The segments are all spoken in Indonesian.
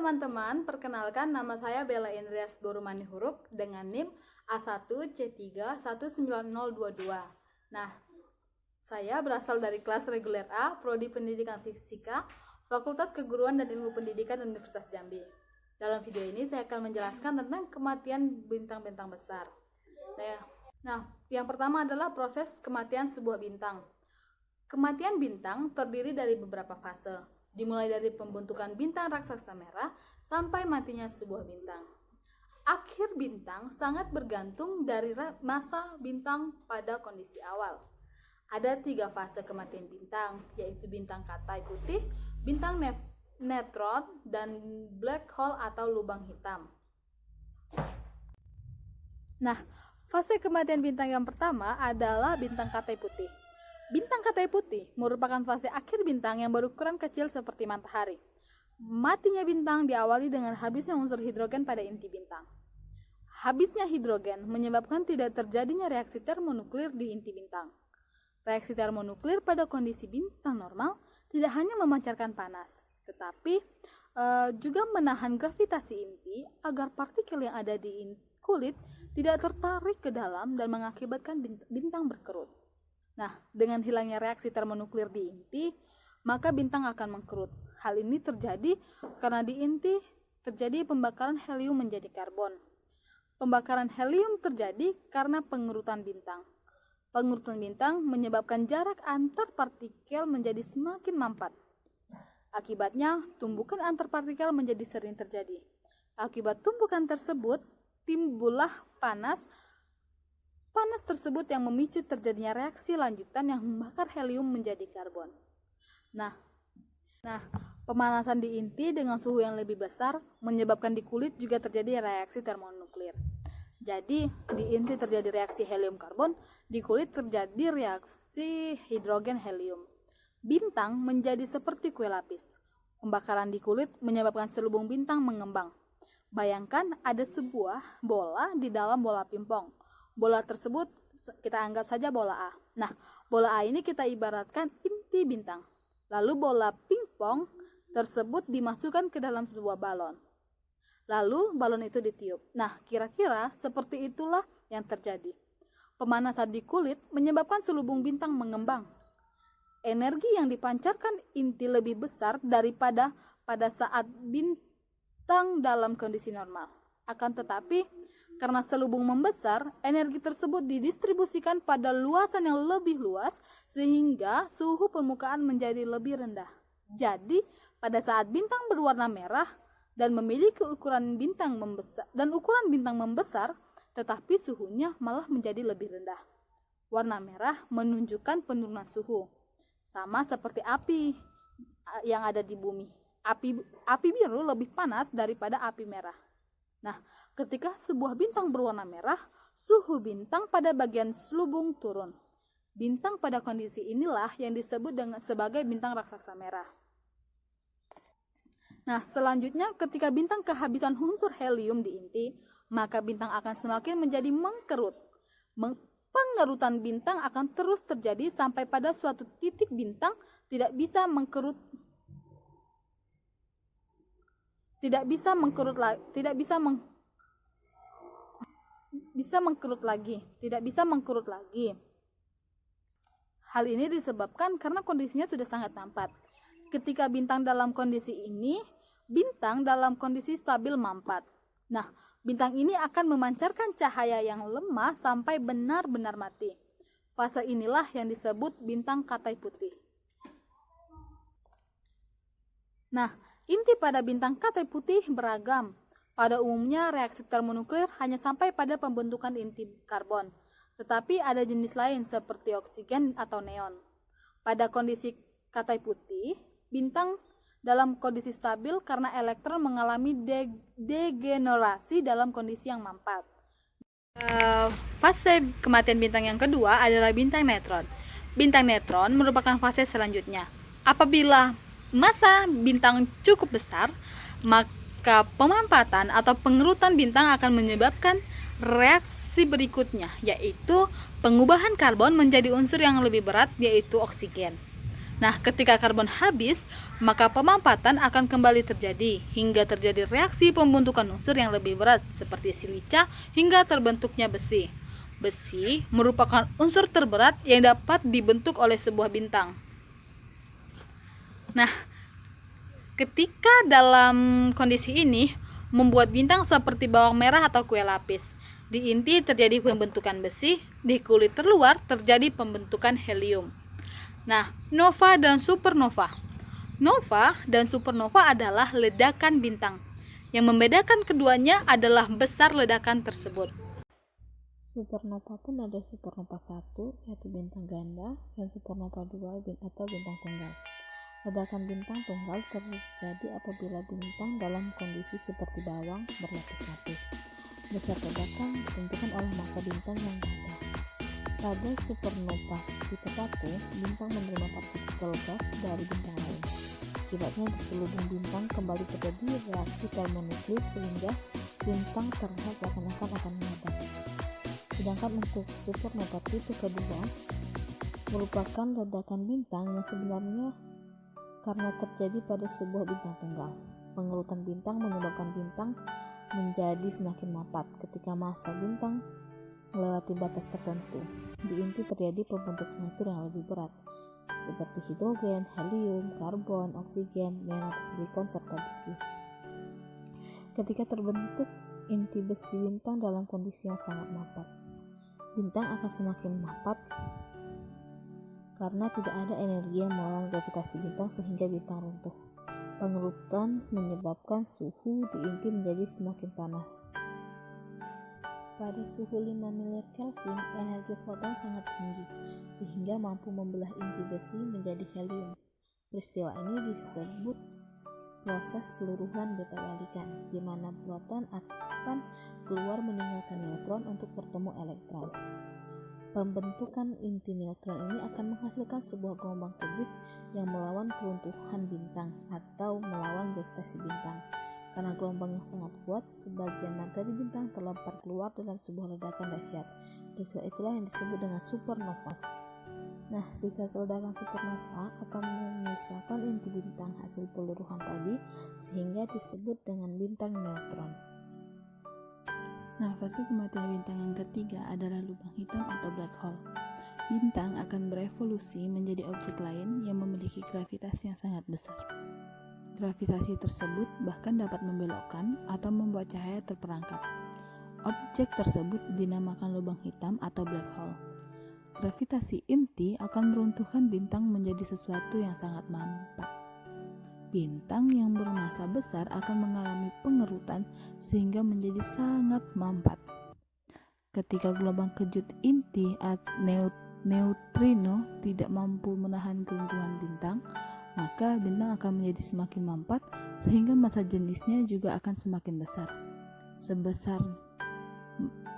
teman-teman, perkenalkan nama saya Bella Indrias Borumani Huruk dengan NIM A1C3 19022. Nah, saya berasal dari kelas reguler A, Prodi Pendidikan Fisika, Fakultas Keguruan dan Ilmu Pendidikan Universitas Jambi. Dalam video ini saya akan menjelaskan tentang kematian bintang-bintang besar. Nah, yang pertama adalah proses kematian sebuah bintang. Kematian bintang terdiri dari beberapa fase, dimulai dari pembentukan bintang raksasa merah sampai matinya sebuah bintang. Akhir bintang sangat bergantung dari masa bintang pada kondisi awal. Ada 3 fase kematian bintang, yaitu bintang katai putih, bintang neutron, dan black hole atau lubang hitam. Nah, fase kematian bintang yang pertama adalah bintang katai putih. Bintang katai putih merupakan fase akhir bintang yang berukuran kecil seperti matahari. Matinya bintang diawali dengan habisnya unsur hidrogen pada inti bintang. Habisnya hidrogen menyebabkan tidak terjadinya reaksi termonuklir di inti bintang. Reaksi termonuklir pada kondisi bintang normal tidak hanya memancarkan panas, tetapi juga menahan gravitasi inti agar partikel yang ada di kulit tidak tertarik ke dalam dan mengakibatkan bintang berkerut. Nah, dengan hilangnya reaksi termonuklir di inti, maka bintang akan mengkerut. Hal ini terjadi karena di inti terjadi pembakaran helium menjadi karbon. Pembakaran helium terjadi karena pengerutan bintang. Pengerutan bintang menyebabkan jarak antar partikel menjadi semakin mampat. Akibatnya, tumbukan antar partikel menjadi sering terjadi. Akibat tumbukan tersebut, timbullah panas. Panas tersebut yang memicu terjadinya reaksi lanjutan yang membakar helium menjadi karbon. Nah, pemanasan di inti dengan suhu yang lebih besar menyebabkan di kulit juga terjadi reaksi termonuklir. Jadi, di inti terjadi reaksi helium karbon, di kulit terjadi reaksi hidrogen helium. Bintang menjadi seperti kue lapis. Pembakaran di kulit menyebabkan selubung bintang mengembang. Bayangkan ada sebuah bola di dalam bola pingpong. Bola tersebut kita anggap saja bola A. Nah, bola A ini kita ibaratkan inti bintang. Lalu bola pingpong tersebut dimasukkan ke dalam sebuah balon. Lalu balon itu ditiup. Nah, kira-kira seperti itulah yang terjadi. Pemanasan di kulit menyebabkan selubung bintang mengembang. Energi yang dipancarkan inti lebih besar daripada pada saat bintang dalam kondisi normal. Akan tetapi, karena selubung membesar, energi tersebut didistribusikan pada luasan yang lebih luas sehingga suhu permukaan menjadi lebih rendah. Jadi, pada saat bintang berwarna merah dan memiliki ukuran bintang membesar, tetapi suhunya malah menjadi lebih rendah. Warna merah menunjukkan penurunan suhu. Sama seperti api yang ada di bumi. Api biru lebih panas daripada api merah. Nah, ketika sebuah bintang berwarna merah, suhu bintang pada bagian selubung turun. Bintang pada kondisi inilah yang disebut sebagai bintang raksasa merah. Nah, selanjutnya ketika bintang kehabisan unsur helium di inti, maka bintang akan semakin menjadi mengkerut. Pengerutan bintang akan terus terjadi sampai pada suatu titik bintang tidak bisa mengkerut lagi. Hal ini disebabkan karena kondisinya sudah sangat mampat. Ketika bintang dalam kondisi ini, bintang dalam kondisi stabil mampat. Nah, bintang ini akan memancarkan cahaya yang lemah sampai benar-benar mati. Fase inilah yang disebut bintang katai putih. Nah, inti pada bintang katai putih beragam. Pada umumnya reaksi termonuklir hanya sampai pada pembentukan inti karbon. Tetapi ada jenis lain seperti oksigen atau neon. Pada kondisi katai putih, bintang dalam kondisi stabil karena elektron mengalami degenerasi dalam kondisi yang mampat. Fase kematian bintang yang kedua adalah bintang neutron. Bintang neutron merupakan fase selanjutnya. Apabila massa bintang cukup besar, maka pemampatan atau pengerutan bintang akan menyebabkan reaksi berikutnya, yaitu pengubahan karbon menjadi unsur yang lebih berat, yaitu oksigen. Nah, ketika karbon habis, maka pemampatan akan kembali terjadi hingga terjadi reaksi pembentukan unsur yang lebih berat seperti silica hingga terbentuknya besi. Besi merupakan unsur terberat yang dapat dibentuk oleh sebuah bintang. Nah, ketika dalam kondisi ini membuat bintang seperti bawang merah atau kue lapis. Di inti terjadi pembentukan besi, di kulit terluar terjadi pembentukan helium. Nah, nova dan supernova. Nova dan supernova adalah ledakan bintang. Yang membedakan keduanya adalah besar ledakan tersebut. Supernova pun ada supernova 1 yaitu bintang ganda dan supernova 2 atau bintang tunggal. Ledakan bintang tunggal terjadi apabila bintang dalam kondisi seperti bawang berlapis-lapis. Besar ledakan ditentukan oleh massa bintang yang ada. Pada supernova tipe 1, bintang menerima partikel gas dari bintang lain. Akibatnya di selubung bintang kembali terjadi reaksi termonuklir sehingga bintang terlihat seakan-akan akan meledak. Sedangkan untuk supernova tipe kedua merupakan ledakan bintang yang sebenarnya karena terjadi pada sebuah bintang tunggal. Pengerutan bintang menyebabkan bintang menjadi semakin mapat ketika massa bintang melewati batas tertentu. Di inti terjadi pembentukan unsur yang lebih berat seperti hidrogen, helium, karbon, oksigen, neon atau silikon serta besi. Ketika terbentuk inti besi bintang dalam kondisi yang sangat mapat, bintang akan semakin mapat karena tidak ada energi yang melawan gravitasi bintang sehingga bintang runtuh. Pengerutan menyebabkan suhu di inti menjadi semakin panas. Pada suhu 5 miliar Kelvin, energi foton sangat tinggi sehingga mampu membelah inti besi menjadi helium. Peristiwa ini disebut proses peluruhan beta balikan, di mana proton akan keluar meninggalkan neutron untuk bertemu elektron. Pembentukan inti neutron ini akan menghasilkan sebuah gelombang kejut yang melawan keruntuhan bintang atau melawan gravitasi bintang. Karena gelombang yang sangat kuat, sebagian materi bintang terlempar keluar dalam sebuah ledakan dahsyat. Peristiwa itulah yang disebut dengan supernova. Nah, sisa ledakan supernova akan memisahkan inti bintang hasil peluruhan tadi sehingga disebut dengan bintang neutron. Nah, fase kematian bintang yang ketiga adalah lubang hitam atau black hole. Bintang akan berevolusi menjadi objek lain yang memiliki gravitasi yang sangat besar. Gravitasi tersebut bahkan dapat membelokkan atau membuat cahaya terperangkap. Objek tersebut dinamakan lubang hitam atau black hole. Gravitasi inti akan meruntuhkan bintang menjadi sesuatu yang sangat mampat. Bintang yang bermassa besar akan mengalami pengerutan sehingga menjadi sangat mampat. Ketika gelombang kejut inti atau neutrino tidak mampu menahan keruntuhan bintang, maka bintang akan menjadi semakin mampat sehingga massa jenisnya juga akan semakin besar.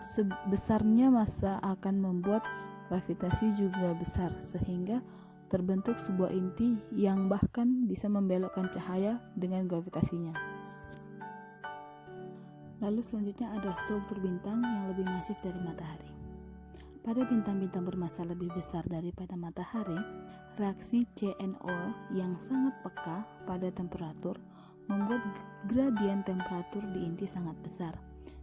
Sebesarnya massa akan membuat gravitasi juga besar sehingga terbentuk sebuah inti yang bahkan bisa membelokkan cahaya dengan gravitasinya. Lalu selanjutnya ada struktur bintang yang lebih masif dari matahari. Pada bintang-bintang bermassa lebih besar daripada matahari, reaksi CNO yang sangat peka pada temperatur membuat gradien temperatur di inti sangat besar.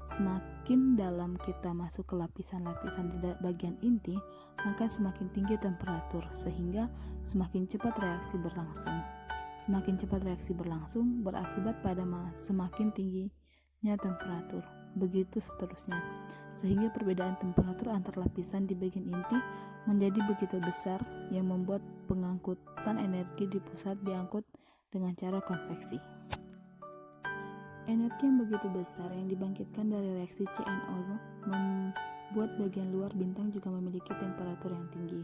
Semakin dalam kita masuk ke lapisan-lapisan di bagian inti, maka semakin tinggi temperatur sehingga semakin cepat reaksi berlangsung. Semakin cepat reaksi berlangsung berakibat pada semakin tingginya temperatur. Begitu seterusnya, sehingga perbedaan temperatur antar lapisan di bagian inti menjadi begitu besar yang membuat pengangkutan energi di pusat diangkut dengan cara konveksi. Energi yang begitu besar yang dibangkitkan dari reaksi CNO membuat bagian luar bintang juga memiliki temperatur yang tinggi,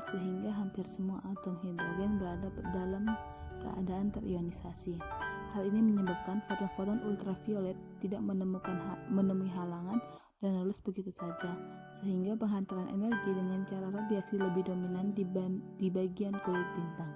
sehingga hampir semua atom hidrogen berada dalam keadaan terionisasi. Hal ini menyebabkan foton-foton ultraviolet tidak menemui halangan dan lulus begitu saja, sehingga penghantaran energi dengan cara radiasi lebih dominan di bagian kulit bintang.